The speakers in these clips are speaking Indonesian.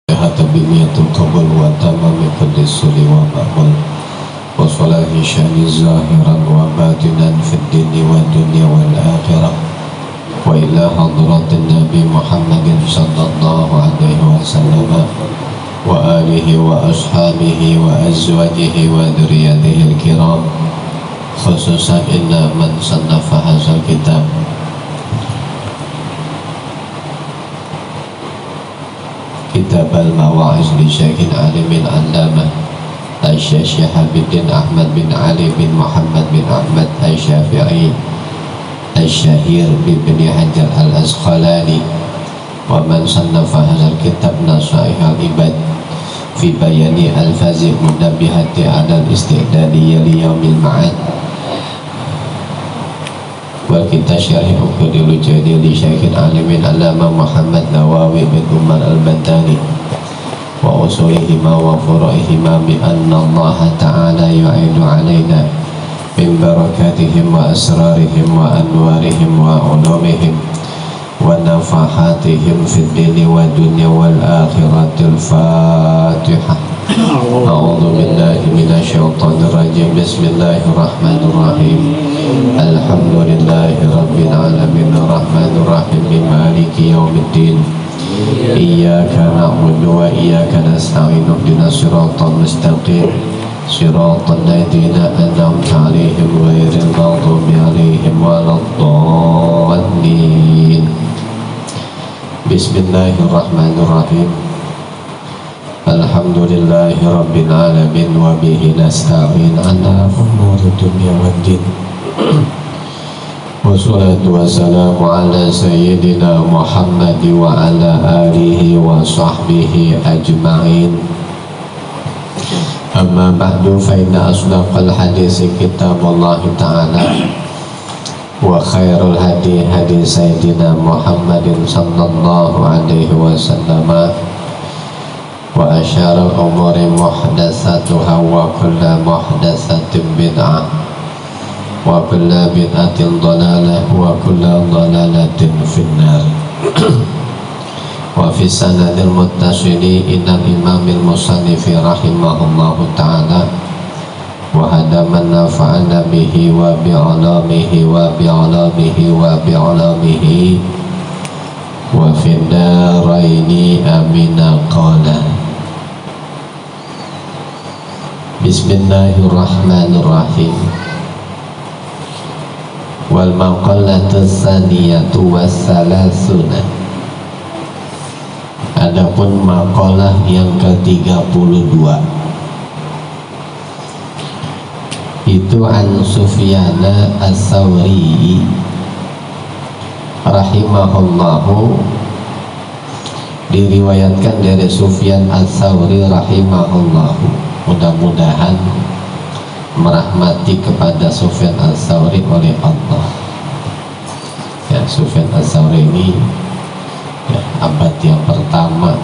hatta bimiyatul qabul wa tamami kulli suli wa ma'mul wa salahi syani zahiran wa batinan fid dini wa dunya wal akhirah wa ila hadratin Nabi Muhammadin sallallahu alaihi wasallam wa alihi wa ashabihi wa azwajihi wa dzurriyyatihi al-kiram, khususan inna man sannafa hadzal kitab kitab al-mawa'iz li syaikhil alimin allamah Syekh Syihabuddin Ahmad bin Ali bin Muhammad bin Ahmad Asy-Syafi'i Asy-Syahir bin Hajar al-Asqalani wa man sannafa hadzal kitab Nasaihul Ibad fi bayani al-fazi munabbihati 'ala al-istidadi li yaumil ma'ad wa kita syarhi uqudul jadi li syaikhil alimin allamah Muhammad Nawawi bin Umar al-Bantani wa usulihima wa furu'ihima bi anna Allah ta'ala yu'idu alaina min barakatihim wa asrarihim wa anwarihim wa ulumihim wa nafahatihim fid dini wa dunya wal akhiratil Fatihah. A'udzu billahi minasyaitonir rajim. Bismillahirrahmanirrahim. Alhamdulillahi rabbil alamin arrahmanir rahim maliki yaumiddin. Iyyaka na'budu wa iyyaka nasta'in ihdinas siratal mustaqim siratal ladzina an'amta 'alaihim ghairil maghdubi 'alaihim waladdallin. Bismillahirrahmanirrahim. Alhamdulillahi rabbil alamin wa bihi nasta'in ala umuri dunya waddin. Wassalatu wassalamu ala sayyidina Muhammad wa ala alihi wa sahbihi ajma'in. Amma ba'du fa inna asdaqal hadisi kitabullah ta'ala wa khairul hadi hadi sayyidina Muhammadin sallallahu alaihi wasallam wa asyarul umuri muhdatsatuha wa kullu muhdatsatin bid'ah wa kullu bid'atin dhalalah wa kullu dhalalatin finnar. Wa fi sanadil muttasili innal imamil musannifi rahimahullahu ta'ala wa hadaman nafa'ana bihi wa bi'alamihi wa bi'alamihi wa bi'alamihi wa fid daraini amina qala. Bismillahirrahmanirrahim. Wal maqallatu tsaniyatu wassalasuna. Adapun maqalah yang ke-32 itu an Sufyana as-Sawri rahimahullahu, diriwayatkan dari Sufyan as-Sawri rahimahullahu. Mudah-mudahan merahmati kepada Sufyan as-Sawri oleh Allah. Ya, Sufyan as-Sawri ini ya, abad yang pertama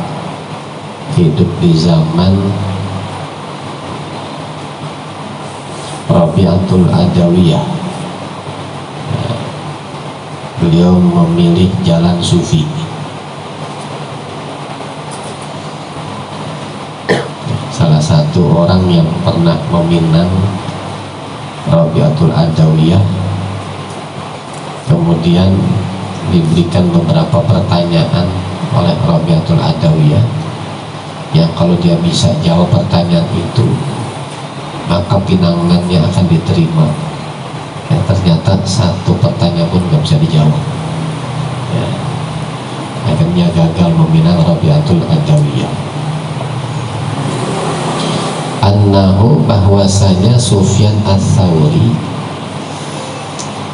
hidup di zaman Rabi'atul Adawiyah. Ya, beliau memilih jalan sufi. Salah satu orang yang pernah meminang Rabi'atul Adawiyah, kemudian diberikan beberapa pertanyaan oleh Rabi'atul Adawiyah yang kalau dia bisa jawab pertanyaan itu maka pinangannya akan diterima. Ya, ternyata satu pertanyaan pun nggak bisa dijawab. Ya, akhirnya gagal meminang Rabi'atul Adawiyah. Annahu, bahwasanya Sufyan as-Sawri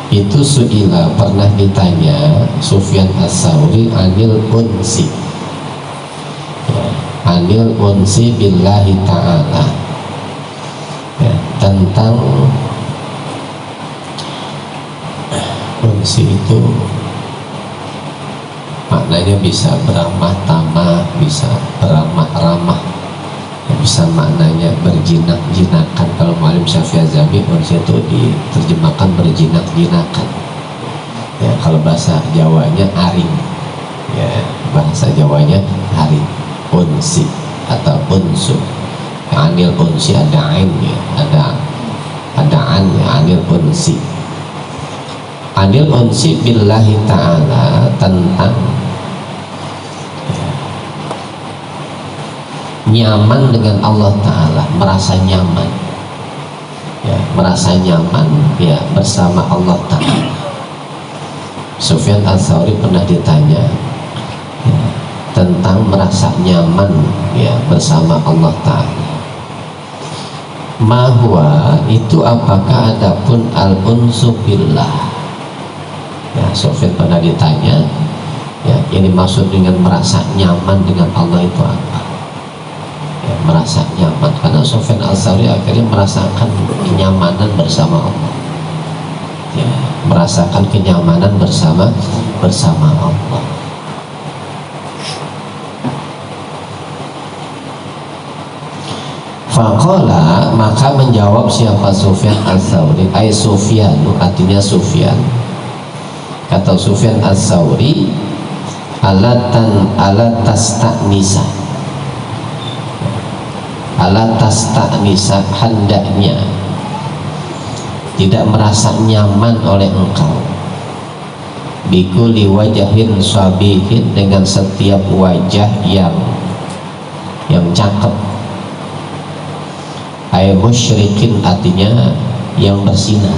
itu su'ila, pernah ditanya Sufyan as-Sawri anil unsi, ya, anil unsi billahi ta'ala, ya, tentang unsi itu maknanya bisa beramah tamah, bisa beramah ramah, bisa maknanya berjinak-jinakan. Kalau Mu'allim Syafi'i Azami itu diterjemahkan berjinak-jinakan. Ya, kalau bahasa Jawanya aring. Ya, bahasa Jawanya aring. unsi atau unsu. Anil unsi ada ain ya, ada an ya, anil unsi. Anil unsi billahi ta'ala, tentang nyaman dengan Allah Ta'ala, merasa nyaman ya, merasa nyaman ya bersama Allah Ta'ala. Sufyan Ats-Tsauri pernah ditanya ya, tentang merasa nyaman ya bersama Allah Ta'ala. Mahwa itu apakah adapun al-unsu billah ya, Sufyan pernah ditanya ya, yang dimaksud dengan merasa nyaman dengan Allah itu apa ya, merasa nyaman, karena Sufyan Ats-Tsauri akhirnya merasakan kenyamanan bersama Allah ya, merasakan kenyamanan bersama Allah. Faqala, maka menjawab siapa? Sufyan Ats-Tsauri, ay Sufyanu, artinya Sufyan. Kata Sufyan Ats-Tsauri, alatasta'nisa, hendaknya tidak merasa nyaman oleh engkau bikuli wajahin sabihin, dengan setiap wajah yang cakep. Ay musyrikin, artinya yang bersinar.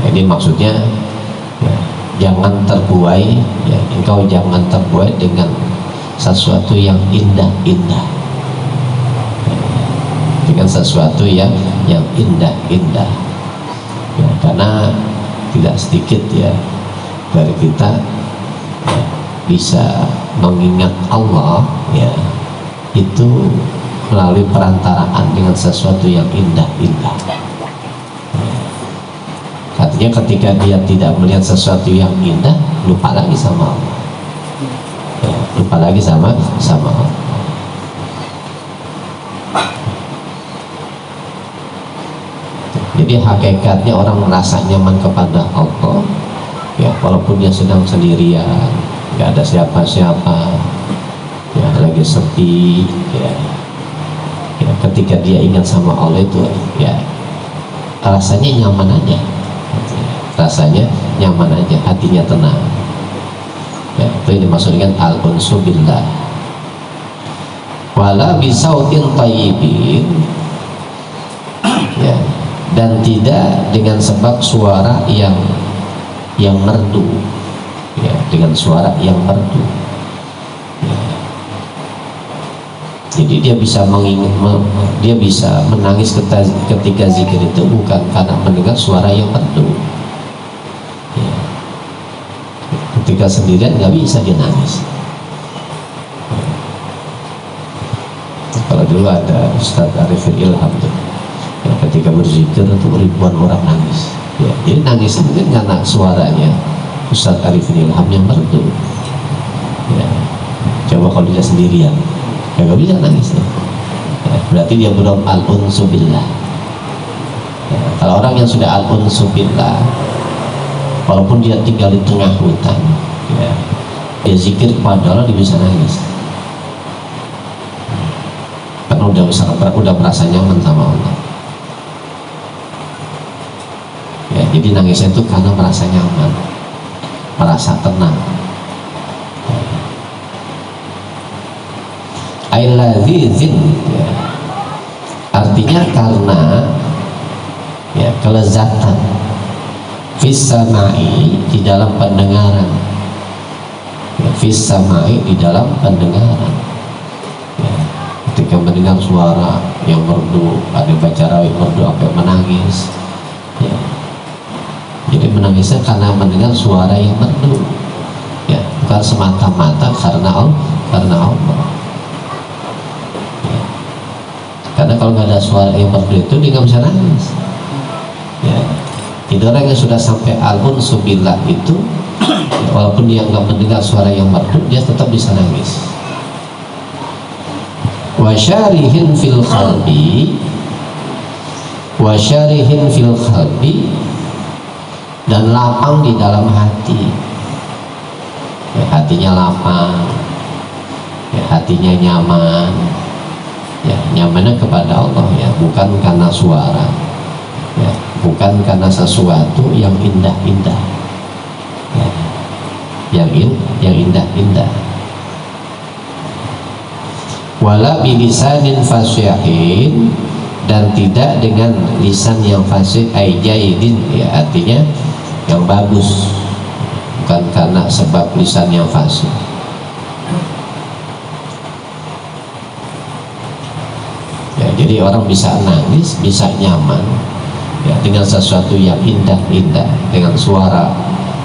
Jadi maksudnya ya, jangan terbuai ya, engkau jangan terbuai dengan sesuatu yang indah-indah, dengan sesuatu yang indah-indah ya, karena tidak sedikit ya dari kita ya, bisa mengingat Allah ya, itu melalui perantaraan dengan sesuatu yang indah-indah. Artinya ketika dia tidak melihat sesuatu yang indah, lupa lagi sama Allah ya, lupa lagi sama Allah. Jadi hakikatnya orang merasa nyaman kepada Allah ya, walaupun dia sedang sendirian, nggak ada siapa-siapa ya, lagi sepi ya, ketika dia ingat sama Allah itu ya rasanya nyaman aja, hatinya tenang ya, itu yang dimaksud dengan al-unsu billah. Wala bisautin tayyibin ya, dan tidak dengan sebab suara yang merdu ya, dengan suara yang merdu ya. Jadi dia bisa menangis ketika zikir itu bukan karena mendengar suara yang merdu ya. Ketika sendirian nggak bisa dia nangis ya. Kalau dulu ada Ustadz Arifin Ilham tuh ya, ketika berzikir itu ribuan orang nangis ya. Jadi nangis itu kan karena suaranya Ustadz Arifin Ilham yang merdu ya. Coba kalau dia sendirian ya gak bisa nangis ya. Berarti dia belum al-unsu billah ya. Kalau orang yang sudah al-unsu billah, walaupun dia tinggal di tengah hutan ya, dia zikir kepada Allah, dia bisa nangis karena udah merasa nyaman sama Allah ya. Jadi nangisnya itu karena merasa nyaman, merasa tenang. Ailadzizin ya, artinya karena ya kelezatan fissamai, di dalam pendengaran ya, fissamai, di dalam pendengaran ya, ketika mendengar suara yang merdu, ada baca rawih merdu sampai menangis ya. Jadi menangisnya karena mendengar suara yang merdu ya, bukan semata-mata karena Allah. Karena kalau nggak ada suara yang merdu itu dia nggak bisa nangis ya. Jadi orang yang sudah sampai al-unsu billah itu ya, walaupun dia nggak mendengar suara yang merdu, dia tetap bisa nangis. Wasyarihin fil qalbi, dan lapang di dalam hati ya, hatinya lapang, ya, hatinya nyaman, ya, nyamannya kepada Allah, ya, bukan karena suara, ya, bukan karena sesuatu yang indah-indah, ya, yang indah-indah. Wala bilisanin fasyahin, dan tidak dengan lisan yang fasih, jaidin, ya, artinya yang bagus, bukan karena sebab lisan yang fasih. Ya, jadi orang bisa nangis, bisa nyaman, ya, dengan sesuatu yang indah-indah, dengan suara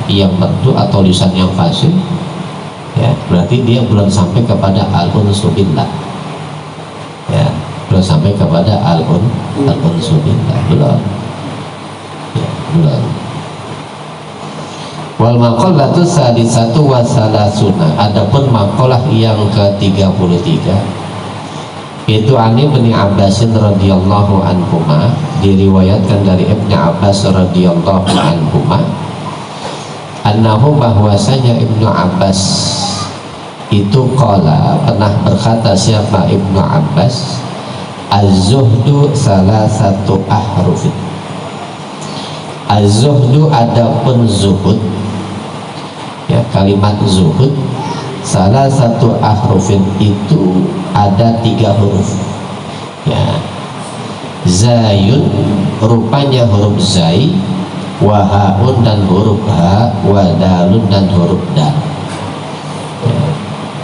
yang merdu atau lisan yang fasih, ya, berarti dia belum sampai kepada al-unsu billah, ya, belum sampai kepada al-unsu billah, belum, ya, belum. Wal maqalatu sadisatu wa salasuna, adapun maqalah yang ke-33 itu ani Ibnu Abbasin radhiyallahu anhuma, diriwayatkan dari Ibnu Abbas radhiyallahu anhuma, annahu, bahwasanya Ibnu Abbas itu qala, pernah berkata. Siapa Ibnu Abbas? Az-zuhdu salasatu ahrufin. Az-zuhdu, adapun zuhud, ya, kalimat zuhud, salah satu ahrufin itu ada 3 huruf, ya. Zayun, rupanya huruf zai, wahaun, dan huruf ha, wadalun, dan huruf dal, ya.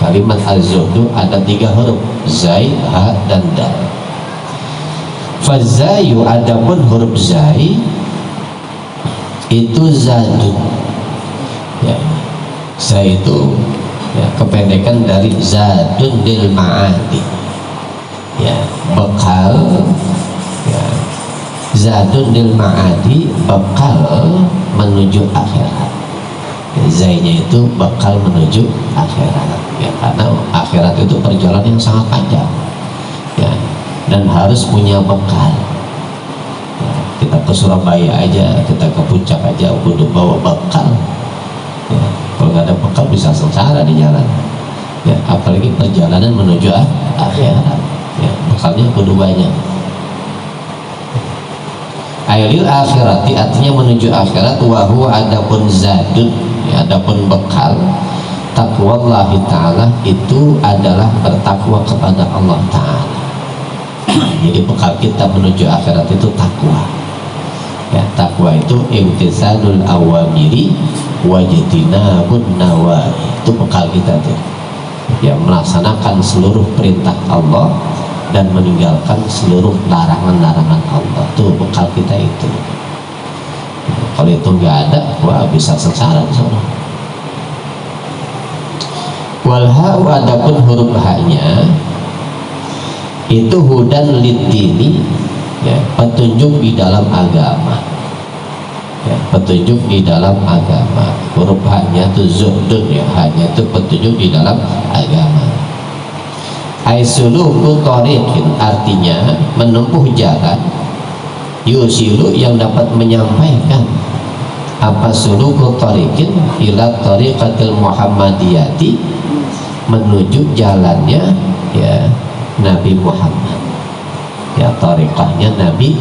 Kalimat az-zuhdu ada 3 huruf, zai, ha, dan dal. Fazayu, adapun huruf zai itu zadun, ya. Zai itu, ya, kependekan dari zadun lil ma'adi, ya, bekal, ya, zadun lil ma'adi, bekal menuju akhirat. Zainya itu bekal menuju akhirat, ya, karena akhirat itu perjalanan yang sangat panjang, ya, dan harus punya bekal. Kita ke Surabaya aja, kita ke puncak aja kudu bawa bekal, ya. Kalau nggak ada bekal bisa sengsara di jalan, ya, apalagi perjalanan menuju akhirat, ya, bekalnya kudu banyak. Ailil akhirati, artinya menuju akhirat. Wahu, adapun zadun, ya, adapun bekal, taqwallahi ta'ala, itu adalah bertakwa kepada Allah Ta'ala. Jadi bekal kita menuju akhirat itu takwa, ya. Takwa itu imtisalul awamiri wajtinabun nawahi, itu bekal kita tuh, ya, melaksanakan seluruh perintah Allah dan meninggalkan seluruh larangan-larangan Allah, tuh bekal kita itu. Kalau itu nggak ada, wah, bisa sengsara di sana. Walha, adapun huruf ha-nya itu hudan lidini, ya, petunjuk di dalam agama, ya, petunjuk di dalam agama. Huruf ha-nya itu zuhdun, ya, ha-nya itu petunjuk di dalam agama. Aisuluku tariqin, artinya menempuh jalan, yusilu, yang dapat menyampaikan, apa suluku tariqin ila tariqatil muhammadiyati, menuju jalannya, ya, Nabi Muhammad, ya, tariqahnya Nabi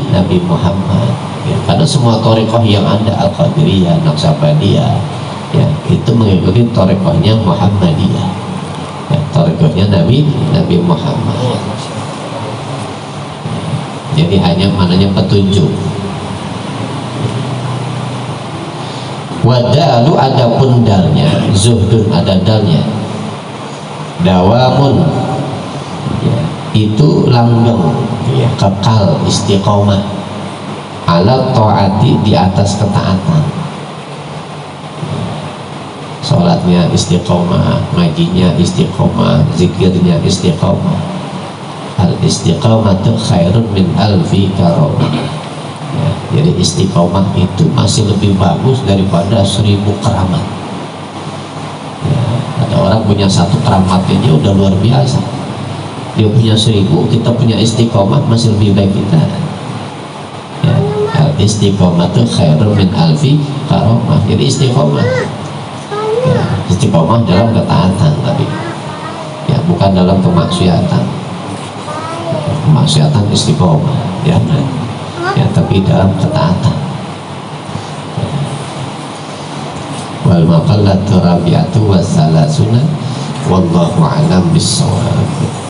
Muhammad, ya, karena semua tariqah yang ada, Al-Qadiriyah, Naqsabandiyah, ya, itu mengikuti tariqahnya Muhammadiyah, ya, tariqahnya Nabi Muhammad. Jadi hanya mananya petunjuk. Wadalu, adapun dalnya, zuhdun, ada dalnya. Dawamun, ya, itu langgeng, ya, kekal, istiqomah, ala ta'ati, di atas ketaatan. Sholatnya istiqomah, ngajinya istiqomah, zikirnya istiqomah. Al istiqomatu khairun min alfi karamah, ya, jadi istiqomah itu masih lebih bagus daripada 1000 keramat, ya. Ada orang punya 1 keramat aja udah luar biasa, dia punya 1000, kita punya istiqomah masih lebih baik kita, ya. Al istiqomatu khairun min alfi karamah, jadi istiqomah, ya, Istiqomah dalam ketaatan tadi, ya, bukan dalam kemaksiatan. Kemaksiatan istiqomah, ya, ya, tapi dalam ketaatan. Wal maqallatu rabi'atu wa salasuna wallahu a'lam bissawab.